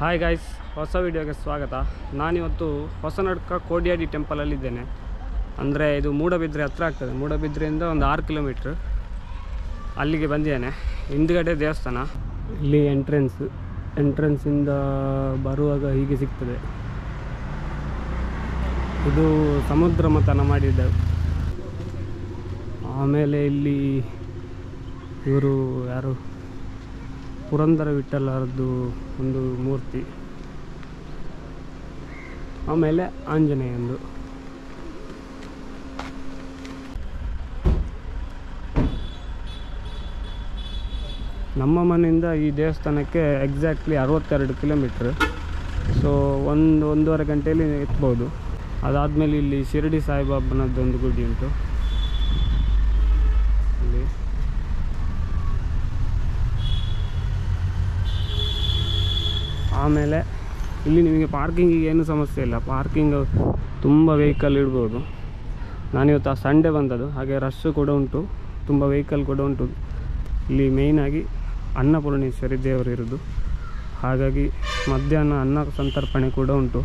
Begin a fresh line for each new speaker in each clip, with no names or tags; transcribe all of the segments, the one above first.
Hi guys, ಹೊಸ ವಿಡಿಯೋಗೆ ಸ್ವಾಗತ. ನಾನಿವತ್ತು ಹೊಸನಡ್ಕ ಕೋಡಿಯಾಡಿ ಟೆಂಪಲಲ್ಲಿದ್ದೇನೆ. ಅಂದರೆ ಇದು ಮೂಡಬಿದ್ರೆ ಹತ್ರ ಆಗ್ತದೆ. ಮೂಡಬಿದ್ರೆಯಿಂದ ಒಂದು 6 ಕಿಲೋಮೀಟ್ರ್ ಅಲ್ಲಿಗೆ ಬಂದಿದ್ದೇನೆ. ಹಿಂದ್ಗಡೆ ದೇವಸ್ಥಾನ. ಇಲ್ಲಿ ಎಂಟ್ರೆನ್ಸಿಂದ ಬರುವಾಗ ಹೀಗೆ ಸಿಗ್ತದೆ. ಇದು ಸಮುದ್ರ ಮಥನ ಮಾಡಿದ್ದರು. ಆಮೇಲೆ ಇಲ್ಲಿ ಇವರು ಯಾರು ಪುರಂದರ ವಿಠಲರದ್ದು ಒಂದು ಮೂರ್ತಿ, ಆಮೇಲೆ ಆಂಜನೇಯಂದು. ನಮ್ಮ ಮನೆಯಿಂದ ಈ ದೇವಸ್ಥಾನಕ್ಕೆ ಎಕ್ಸಾಕ್ಟ್ಲಿ 62 ಕಿಲೋಮೀಟ್ರ್. ಸೊ ಒಂದೂವರೆ ಗಂಟೆಯಲ್ಲಿ ಎತ್ಬೋದು. ಅದಾದಮೇಲೆ ಇಲ್ಲಿ ಶಿರಡಿ ಸಾಯಿಬಾಬನದ್ದೊಂದು ಗುಡಿ ಉಂಟು. ಇಲ್ಲಿ ಆಮೇಲೆ ಇಲ್ಲಿ ನಿಮಗೆ ಪಾರ್ಕಿಂಗಿಗೆ ಏನು ಸಮಸ್ಯೆ ಇಲ್ಲ. ಪಾರ್ಕಿಂಗ್ ತುಂಬ ವೆಹಿಕಲ್ ಇಡ್ಬೋದು. ನಾನಿವತ್ತು ಸಂಡೇ ಬಂದದ್ದು, ಹಾಗೆ ರಶ್ಶು ಕೂಡ ಉಂಟು, ತುಂಬ ವೆಹಿಕಲ್ ಕೂಡ ಉಂಟು. ಇಲ್ಲಿ ಮೇಯ್ನಾಗಿ ಅನ್ನಪೂರ್ಣೇಶ್ವರಿ ದೇವರು ಇರೋದು, ಹಾಗಾಗಿ ಮಧ್ಯಾಹ್ನ ಅನ್ನ ಸಂತರ್ಪಣೆ ಕೂಡ ಉಂಟು.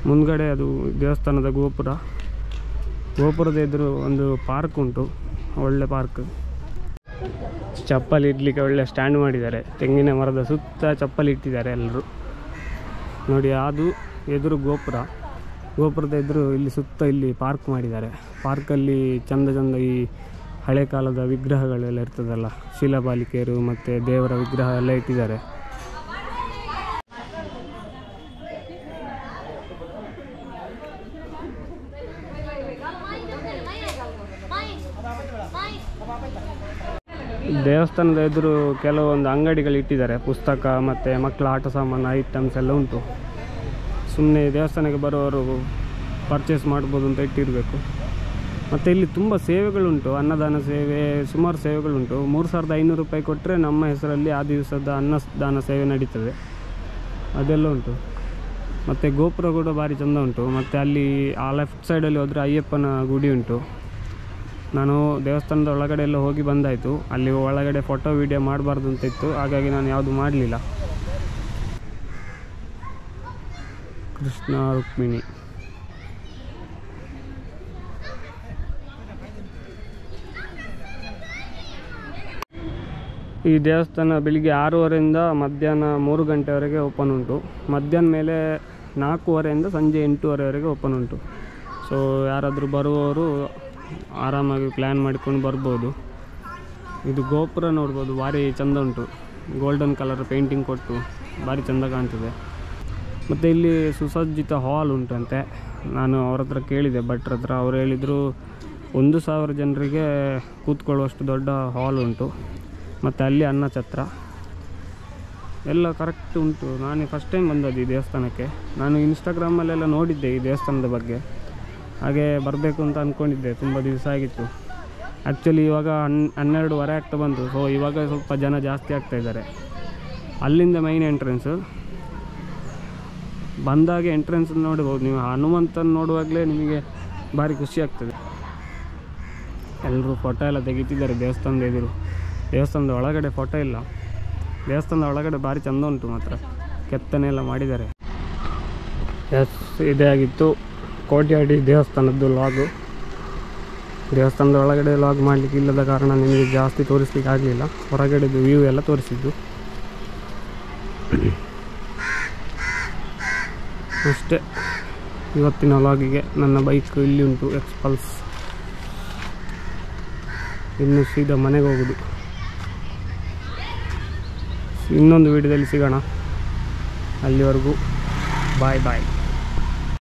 ಮುಂದ್ಗಡೆ ಅದು ದೇವಸ್ಥಾನದ ಗೋಪುರದ ಎದುರು ಒಂದು ಪಾರ್ಕ್ ಉಂಟು, ಒಳ್ಳೆ ಪಾರ್ಕ್. ಚಪ್ಪಲಿ ಇಡ್ಲಿಕ್ಕೆ ಒಳ್ಳೆ ಸ್ಟ್ಯಾಂಡ್ ಮಾಡಿದ್ದಾರೆ. ತೆಂಗಿನ ಮರದ ಸುತ್ತ ಚಪ್ಪಲಿ ಇಟ್ಟಿದ್ದಾರೆ ಎಲ್ಲರೂ. ನೋಡಿ, ಅದು ಎದುರು ಗೋಪುರದ ಎದುರು ಇಲ್ಲಿ ಸುತ್ತ ಇಲ್ಲಿ ಪಾರ್ಕ್ ಮಾಡಿದ್ದಾರೆ. ಪಾರ್ಕಲ್ಲಿ ಚಂದ ಈ ಹಳೆ ಕಾಲದ ವಿಗ್ರಹಗಳೆಲ್ಲ ಇರ್ತದಲ್ಲ, ಶಿಲಾಬಾಲಿಕೆಯರು ಮತ್ತು ದೇವರ ವಿಗ್ರಹ ಎಲ್ಲ ಇಟ್ಟಿದ್ದಾರೆ. ದೇವಸ್ಥಾನದ ಎದುರು ಕೆಲವೊಂದು ಅಂಗಡಿಗಳು ಇಟ್ಟಿದ್ದಾರೆ. ಪುಸ್ತಕ ಮತ್ತು ಮಕ್ಕಳ ಆಟ ಸಾಮಾನು ಐಟಮ್ಸ್ ಎಲ್ಲ ಉಂಟು. ಸುಮ್ಮನೆ ದೇವಸ್ಥಾನಕ್ಕೆ ಬರೋರು ಪರ್ಚೇಸ್ ಮಾಡ್ಬೋದು ಅಂತ ಇಟ್ಟಿರಬೇಕು. ಮತ್ತು ಇಲ್ಲಿ ತುಂಬ ಸೇವೆಗಳುಂಟು. ಅನ್ನದಾನ ಸೇವೆ, ಸುಮಾರು ಸೇವೆಗಳುಂಟು. 3500 ರೂಪಾಯಿ ಕೊಟ್ಟರೆ ನಮ್ಮ ಹೆಸರಲ್ಲಿ ಆ ದಿವಸದ ಅನ್ನದಾನ ಸೇವೆ ನಡೀತದೆ. ಅದೆಲ್ಲ ಉಂಟು. ಮತ್ತು ಗೋಪುರ ಕೂಡ ಭಾರಿ ಚೆಂದ ಉಂಟು. ಮತ್ತು ಅಲ್ಲಿ ಆ ಲೆಫ್ಟ್ ಸೈಡಲ್ಲಿ ಹೋದರೆ ಅಯ್ಯಪ್ಪನ ಗುಡಿ ಉಂಟು. ನಾನು ದೇವಸ್ಥಾನದ ಒಳಗಡೆ ಎಲ್ಲ ಹೋಗಿ ಬಂದಾಯಿತು. ಅಲ್ಲಿ ಒಳಗಡೆ ಫೋಟೋ ವಿಡಿಯೋ ಮಾಡಬಾರ್ದು ಅಂತ ಇತ್ತು, ಹಾಗಾಗಿ ನಾನು ಯಾವುದು ಮಾಡಲಿಲ್ಲ. ಕೃಷ್ಣ ರುಕ್ಮಿಣಿ. ಈ ದೇವಸ್ಥಾನ ಬೆಳಿಗ್ಗೆ 6:30ರಿಂದ ಮಧ್ಯಾಹ್ನ 3 ಗಂಟೆವರೆಗೆ ಓಪನ್ ಉಂಟು. ಮಧ್ಯಾಹ್ನ ಮೇಲೆ 4:30ರಿಂದ ಸಂಜೆ 8:30ವರೆಗೆ ಓಪನ್ ಉಂಟು. ಸೊ ಯಾರಾದರೂ ಬರುವವರು ಆರಾಮಾಗಿ ಪ್ಲ್ಯಾನ್ ಮಾಡ್ಕೊಂಡು ಬರ್ಬೋದು. ಇದು ಗೋಪುರ ನೋಡ್ಬೋದು, ಭಾರಿ ಚೆಂದ ಉಂಟು. ಗೋಲ್ಡನ್ ಕಲರ್ ಪೇಂಟಿಂಗ್ ಕೊಟ್ಟು ಭಾರಿ ಚೆಂದ ಕಾಣ್ತದೆ. ಮತ್ತು ಇಲ್ಲಿ ಸುಸಜ್ಜಿತ ಹಾಲ್ ಉಂಟಂತೆ. ನಾನು ಅವ್ರ ಹತ್ರ ಕೇಳಿದೆ, ಭಟ್ರ ಹತ್ರ. ಅವ್ರು ಹೇಳಿದರು 1000 ಜನರಿಗೆ ಕೂತ್ಕೊಳ್ಳುವಷ್ಟು ದೊಡ್ಡ ಹಾಲ್ ಉಂಟು. ಮತ್ತು ಅಲ್ಲಿ ಅನ್ನಛತ್ರ ಎಲ್ಲ ಕರೆಕ್ಟ್ ಉಂಟು. ನಾನು ಫಸ್ಟ್ ಟೈಮ್ ಬಂದದ್ದು ಈ ದೇವಸ್ಥಾನಕ್ಕೆ. ನಾನು ಇನ್ಸ್ಟಾಗ್ರಾಮಲ್ಲೆಲ್ಲ ನೋಡಿದ್ದೆ ಈ ದೇವಸ್ಥಾನದ ಬಗ್ಗೆ, ಹಾಗೆ ಬರಬೇಕು ಅಂತ ಅಂದ್ಕೊಂಡಿದ್ದೆ. ತುಂಬ ದಿವಸ ಆಗಿತ್ತು. ಆ್ಯಕ್ಚುಲಿ ಇವಾಗ 12:30 ಆಗ್ತಾ ಬಂತು. ಸೊ ಇವಾಗ ಸ್ವಲ್ಪ ಜನ ಜಾಸ್ತಿ ಆಗ್ತಾಯಿದ್ದಾರೆ. ಅಲ್ಲಿಂದ ಮೈನ್ ಎಂಟ್ರೆನ್ಸು. ಬಂದಾಗ ಎಂಟ್ರೆನ್ಸ್ ನೋಡ್ಬೋದು ನೀವು. ಹನುಮಂತನ ನೋಡುವಾಗಲೇ ನಿಮಗೆ ಭಾರಿ ಖುಷಿ ಆಗ್ತದೆ. ಎಲ್ಲರೂ ಫೋಟೋ ಎಲ್ಲ ತೆಗಿತಿದ್ದಾರೆ ದೇವಸ್ಥಾನದ ಎದುರು. ದೇವಸ್ಥಾನದ ಒಳಗಡೆ ಫೋಟೋ ಇಲ್ಲ. ದೇವಸ್ಥಾನದ ಒಳಗಡೆ ಭಾರಿ ಚೆಂದ ಉಂಟು, ಮಾತ್ರ ಕೆತ್ತನೆ ಎಲ್ಲ ಮಾಡಿದ್ದಾರೆ. ಇದೇ ಆಗಿತ್ತು ಕೋಟ್ಯಾಡಿ ದೇವಸ್ಥಾನದ್ದು ಲಾಗು. ದೇವಸ್ಥಾನದ ಒಳಗಡೆ ಲಾಗ್ ಮಾಡಲಿಕ್ಕೆ ಇಲ್ಲದ ಕಾರಣ ನಿಮಗೆ ಜಾಸ್ತಿ ತೋರಿಸ್ಲಿಕ್ಕೆ ಆಗಲಿಲ್ಲ. ಹೊರಗಡೆದು ವ್ಯೂ ಎಲ್ಲ ತೋರಿಸಿದ್ದು ಅಷ್ಟೇ. ಇವತ್ತಿನ ಲಾಗಿಗೆ ನನ್ನ ಬೈಕ್ ಇಲ್ಲಿ ಉಂಟು, ಎಕ್ಸ್ಪಲ್ಸ್. ಇನ್ನು ಸೀದಾ ಮನೆಗೆ ಹೋಗೋದು. ಇನ್ನೊಂದು ವಿಡಿಯೋದಲ್ಲಿ ಸಿಗೋಣ. ಅಲ್ಲಿವರೆಗೂ ಬಾಯ್.